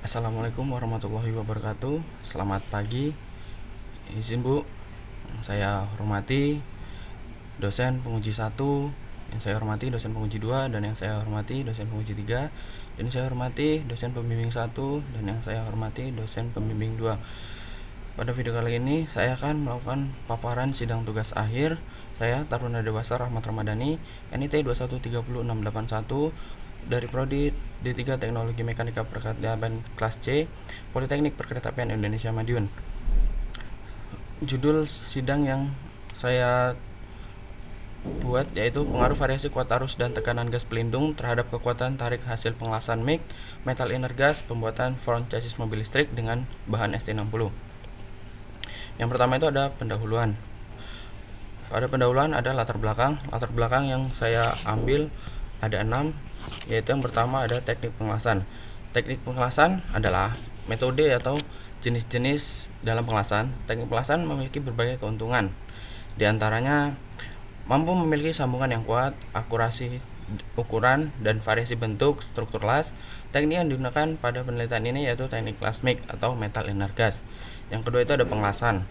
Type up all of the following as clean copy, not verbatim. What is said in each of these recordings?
Assalamualaikum warahmatullahi wabarakatuh. Selamat pagi. Izin Bu, yang saya hormati dosen penguji 1, yang saya hormati dosen penguji 2, dan yang saya hormati dosen penguji 3, dan saya hormati dosen pembimbing 1, dan yang saya hormati dosen pembimbing 2. Pada video kali ini saya akan melakukan paparan sidang tugas akhir saya, Taruna Dewasa Rahmat Ramadhani, NIT 2130681, dari Prodi D3 Teknologi Mekanika Perkeretaapian kelas C, Politeknik Perkeretaapian Indonesia Madiun. Judul sidang yang saya buat yaitu pengaruh variasi kuat arus dan tekanan gas pelindung terhadap kekuatan tarik hasil pengelasan MIG metal inner gas pembuatan front chassis mobil listrik dengan bahan ST60. Yang pertama itu ada pendahuluan. Pada pendahuluan ada latar belakang yang saya ambil ada 6, yaitu yang pertama ada teknik pengelasan. Teknik pengelasan adalah metode atau jenis-jenis dalam pengelasan. Teknik pengelasan memiliki berbagai keuntungan. Di antaranya mampu memiliki sambungan yang kuat, akurasi ukuran, dan variasi bentuk struktur las. Teknik yang digunakan pada penelitian ini yaitu teknik las MIG atau metal inner gas. Yang kedua itu ada pengelasan.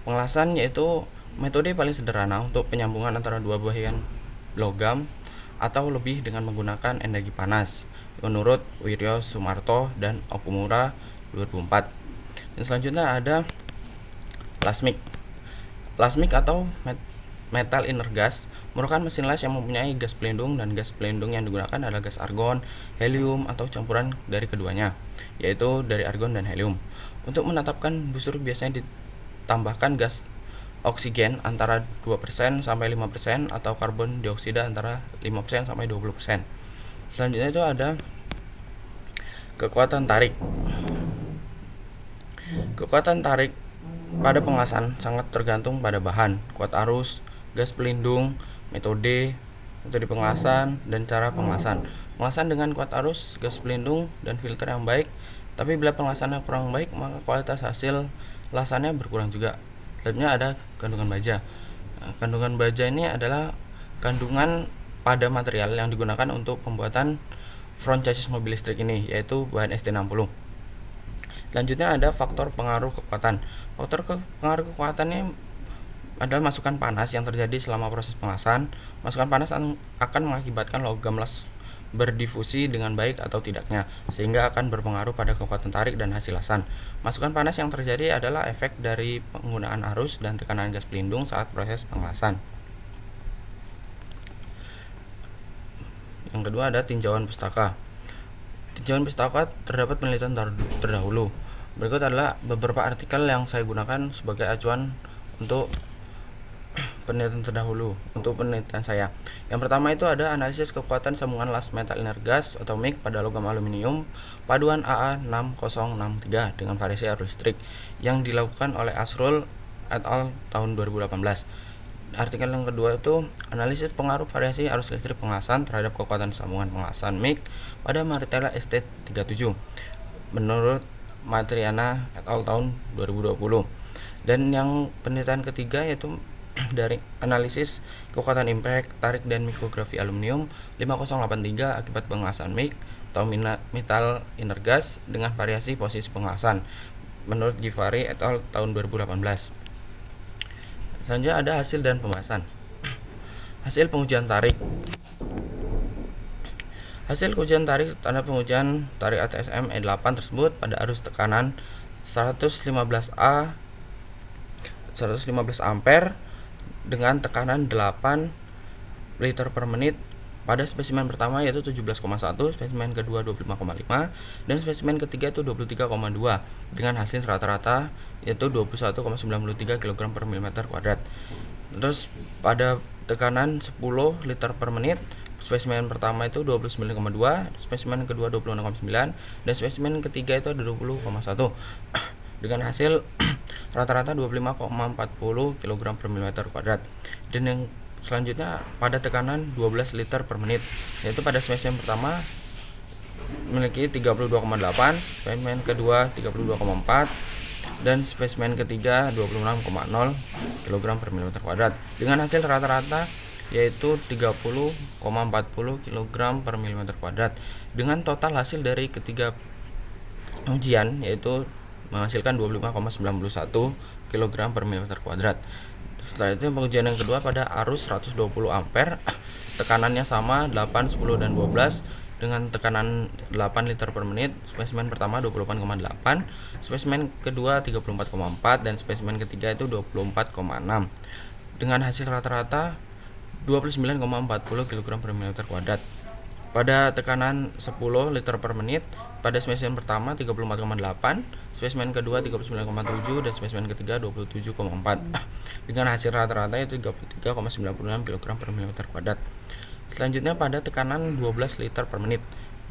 Pengelasan yaitu metode paling sederhana untuk penyambungan antara dua bagian logam atau lebih dengan menggunakan energi panas menurut Wiryo Sumarto dan Okumura 2004. Dan selanjutnya ada lasmik. Lasmik atau metal inner gas merupakan mesin las yang mempunyai gas pelindung, dan gas pelindung yang digunakan adalah gas argon, helium, atau campuran dari keduanya, yaitu dari argon dan helium. Untuk menetapkan busur biasanya ditambahkan gas oksigen antara 2% sampai 5% atau karbon dioksida antara 5% sampai 20%. Selanjutnya itu ada kekuatan tarik. Kekuatan tarik pada pengelasan sangat tergantung pada bahan, kuat arus, gas pelindung, metode pengelasan, dan cara pengelasan. Pengelasan dengan kuat arus, gas pelindung, dan filter yang baik. Tapi bila pengelasannya kurang baik, maka kualitas hasil lasannya berkurang juga. Selanjutnya ada kandungan baja. Kandungan baja ini adalah kandungan pada material yang digunakan untuk pembuatan front chassis mobil listrik ini, yaitu bahan ST60. Selanjutnya ada faktor pengaruh kekuatan. Pengaruh kekuatan ini adalah masukan panas yang terjadi selama proses pengelasan. Masukan panas akan mengakibatkan logam las berdifusi dengan baik atau tidaknya, sehingga akan berpengaruh pada kekuatan tarik dan hasil lasan. Masukan panas yang terjadi adalah efek dari penggunaan arus dan tekanan gas pelindung saat proses pengelasan. Yang kedua ada tinjauan pustaka. Tinjauan pustaka terdapat penelitian terdahulu. Berikut adalah beberapa artikel yang saya gunakan sebagai acuan untuk penelitian terdahulu untuk penelitian saya. Yang pertama itu ada analisis kekuatan sambungan las metal inner gas atau MIG pada logam aluminium paduan AA6063 dengan variasi arus listrik yang dilakukan oleh Asrul et al. Tahun 2018. Artikel yang kedua itu analisis pengaruh variasi arus listrik pengelasan terhadap kekuatan sambungan pengelasan MIG pada Maritella ST37 menurut Matriana et al. Tahun 2020. Dan yang penelitian ketiga yaitu dari analisis kekuatan impact, tarik, dan mikrografi aluminium 5083 akibat pengelasan MIG atau metal inner gas dengan variasi posisi pengelasan menurut Givari et al. Tahun 2018. Selanjutnya ada hasil dan pembahasan. Hasil pengujian tarik. Hasil ujian tarik tanda pengujian tarik ATSM E8 tersebut pada arus tekanan 115 ampere dengan tekanan 8 liter per menit pada spesimen pertama yaitu 17,1, spesimen kedua 25,5, dan spesimen ketiga itu 23,2 dengan hasil rata-rata yaitu 21,93 kg per mm². Terus pada tekanan 10 liter per menit, spesimen pertama itu 29,2, spesimen kedua 26,9, dan spesimen ketiga itu ada 20,1 dengan hasil rata-rata 25,40 kg per mm². Dan yang selanjutnya pada tekanan 12 liter per menit, yaitu pada spesimen pertama memiliki 32,8, spesimen kedua 32,4, dan spesimen ketiga 26,0 kg per mm², dengan hasil rata-rata yaitu 30,40 kg per mm². Dengan total hasil dari ketiga ujian, yaitu menghasilkan 25,91 kg per mm kuadrat. Setelah itu pengujian yang kedua pada arus 120 ampere, tekanannya sama 8, 10 dan 12 dengan tekanan 8 liter per menit. Spesimen pertama 28,8, spesimen kedua 34,4 dan spesimen ketiga itu 24,6 dengan hasil rata-rata 29,40 kg per mm kuadrat. Pada tekanan 10 liter per menit, pada spesimen pertama 34,8, spesimen kedua 39,7 dan spesimen ketiga 27,4 dengan hasil rata-rata yaitu 33,96 kg per mm kuadrat. Selanjutnya pada tekanan 12 liter per menit,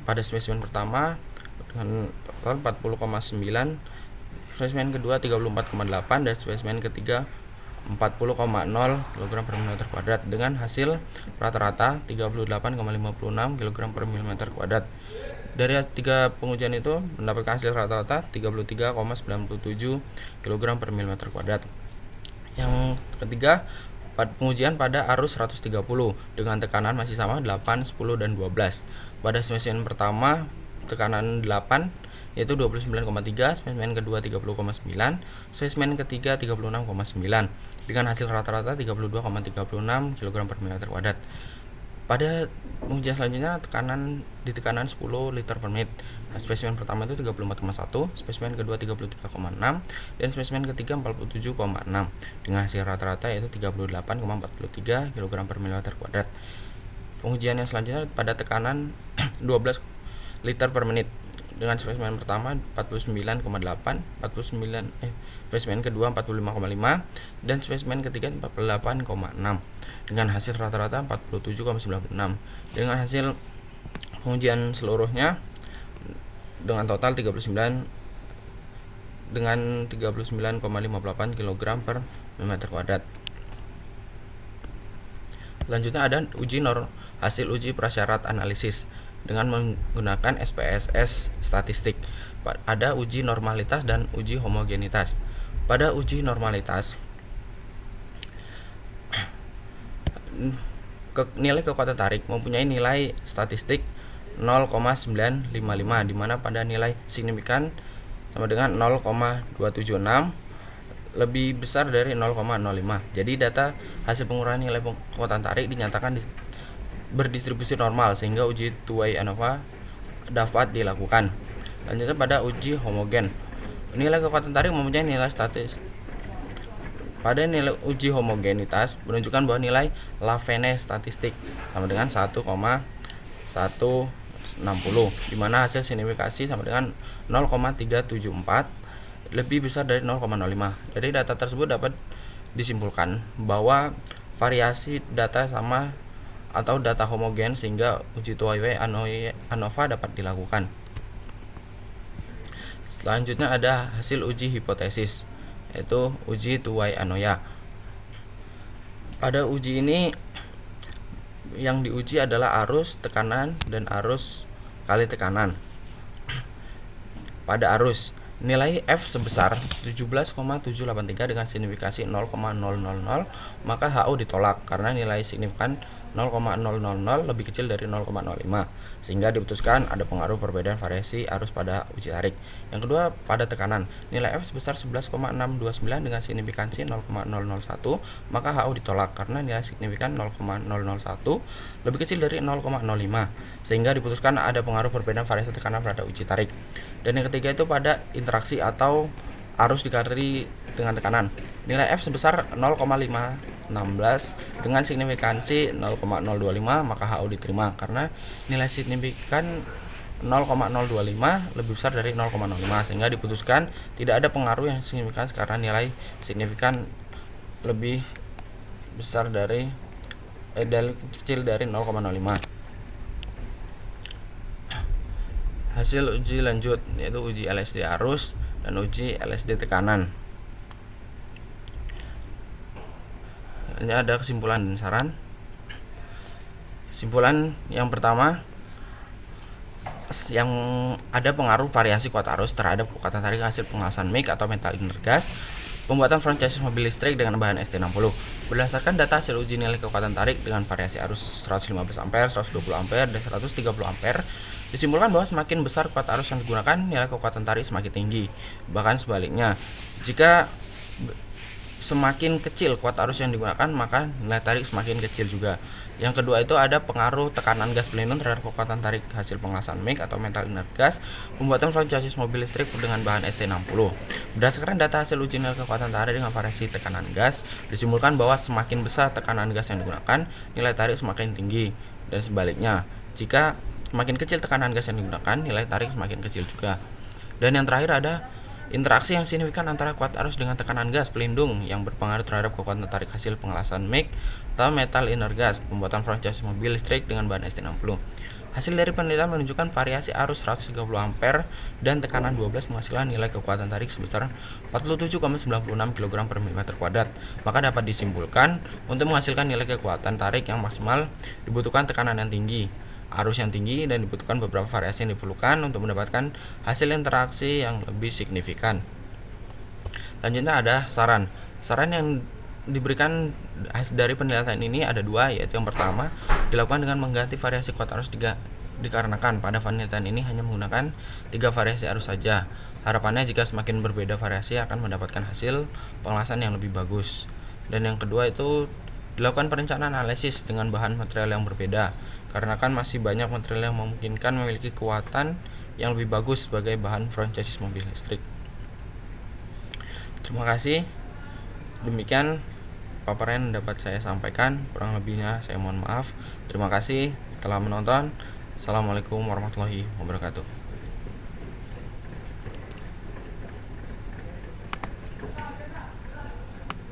pada spesimen pertama dengan total 40,9, spesimen kedua 34,8 dan spesimen ketiga 40,0 kg per mm kuadrat dengan hasil rata-rata 38,56 kg per mm kuadrat. Dari 3 pengujian itu mendapatkan hasil rata-rata 33,97 kg per mm kuadrat. Yang ketiga, pengujian pada arus 130 dengan tekanan masih sama 8, 10 dan 12. Pada spesimen pertama tekanan 8 yaitu 29,3, spesimen kedua 30,9, spesimen ketiga 36,9 dengan hasil rata-rata 32,36 kg per mm kuadrat. Pada pengujian selanjutnya di tekanan 10 liter per menit. Spesimen pertama itu 34,1, spesimen kedua 33,6 dan spesimen ketiga 47,6 dengan hasil rata-rata yaitu 38,43 kg per mm kuadrat. Pengujian yang selanjutnya pada tekanan 12 liter per menit dengan spesimen pertama 49,8, spesimen kedua 45,5 dan spesimen ketiga 48,6 dengan hasil rata-rata 47,96. Dengan hasil pengujian seluruhnya dengan total 39 dengan 39,58 kg per mm kuadrat. Selanjutnya ada hasil uji prasyarat analisis dengan menggunakan SPSS statistik. Ada uji normalitas dan uji homogenitas. Pada uji normalitas, nilai kekuatan tarik mempunyai nilai statistik 0,955 di mana pada nilai signifikan sama dengan 0,276 lebih besar dari 0,05. Jadi data hasil pengurangan nilai kekuatan tarik dinyatakan berdistribusi normal sehingga uji two-way ANOVA dapat dilakukan. Lanjutnya pada uji homogen, nilai kekuatan tarik mempunyai nilai statis. Pada nilai uji homogenitas menunjukkan bahwa nilai Lafene statistik sama dengan 1,160 di mana hasil signifikasi sama dengan 0,374 lebih besar dari 0,05. Dari data tersebut dapat disimpulkan bahwa variasi data sama atau data homogen sehingga uji two-way ANOVA dapat dilakukan. Selanjutnya ada hasil uji hipotesis, yaitu uji two-way ANOVA. Pada uji ini yang diuji adalah arus, tekanan, dan arus kali tekanan. Pada arus, nilai F sebesar 17,783 dengan signifikasi 0,000, maka HO ditolak karena nilai signifikan 0,000 lebih kecil dari 0,05 sehingga diputuskan ada pengaruh perbedaan variasi arus pada uji tarik. Yang kedua, pada tekanan, nilai F sebesar 11,629 dengan signifikansi 0,001, maka HO ditolak karena nilai signifikan 0,001 lebih kecil dari 0,05 sehingga diputuskan ada pengaruh perbedaan variasi tekanan pada uji tarik. Dan yang ketiga itu pada interaksi atau arus dikali dengan tekanan, nilai F sebesar 0,516 dengan signifikansi 0,025, maka HO diterima karena nilai signifikan 0,025 lebih besar dari 0,05 sehingga diputuskan tidak ada pengaruh yang signifikan karena nilai signifikan lebih besar dari kecil dari 0,05. Hasil uji lanjut yaitu uji LSD arus dan uji LSD tekanan. Ini ada kesimpulan dan saran. Kesimpulan yang pertama, yang ada pengaruh variasi kuat arus terhadap kekuatan tarik hasil pengelasan MIG atau metal inner gas pembuatan front chassis mobil listrik dengan bahan ST60. Berdasarkan data hasil uji nilai kekuatan tarik dengan variasi arus 115 ampere, 120 ampere, dan 130 ampere Disimpulkan bahwa semakin besar kuat arus yang digunakan, nilai kekuatan tarik semakin tinggi. Bahkan sebaliknya, jika semakin kecil kuat arus yang digunakan, maka nilai tarik semakin kecil juga. Yang kedua itu ada pengaruh tekanan gas pelindung terhadap kekuatan tarik hasil pengelasan MIG atau metal inert gas pembuatan front chassis mobil listrik dengan bahan ST60. Berdasarkan data hasil uji nilai kekuatan tarik dengan variasi tekanan gas, disimpulkan bahwa semakin besar tekanan gas yang digunakan, nilai tarik semakin tinggi. Dan sebaliknya, jika semakin kecil tekanan gas yang digunakan, nilai tarik semakin kecil juga. Dan yang terakhir ada interaksi yang signifikan antara kuat arus dengan tekanan gas pelindung yang berpengaruh terhadap kekuatan tarik hasil pengelasan MIG atau metal inert gas pembuatan front chassis mobil listrik dengan bahan ST60. Hasil dari penelitian menunjukkan variasi arus 130 ampere dan tekanan 12 menghasilkan nilai kekuatan tarik sebesar 47,96 kg per mm kuadrat. Maka dapat disimpulkan untuk menghasilkan nilai kekuatan tarik yang maksimal dibutuhkan tekanan yang tinggi, arus yang tinggi, dan dibutuhkan beberapa variasi yang diperlukan untuk mendapatkan hasil interaksi yang lebih signifikan. Selanjutnya ada saran. Saran yang diberikan dari penelitian ini ada dua, yaitu yang pertama dilakukan dengan mengganti variasi kuat arus dikarenakan pada penelitian ini hanya menggunakan 3 variasi arus saja. Harapannya jika semakin berbeda variasi akan mendapatkan hasil pengelasan yang lebih bagus. Dan yang kedua itu dilakukan perencanaan analisis dengan bahan material yang berbeda, karena kan masih banyak material yang memungkinkan memiliki kekuatan yang lebih bagus sebagai bahan front chassis mobil listrik. Terima kasih. Demikian paparan yang dapat saya sampaikan, kurang lebihnya saya mohon maaf. Terima kasih telah menonton. Assalamualaikum warahmatullahi wabarakatuh.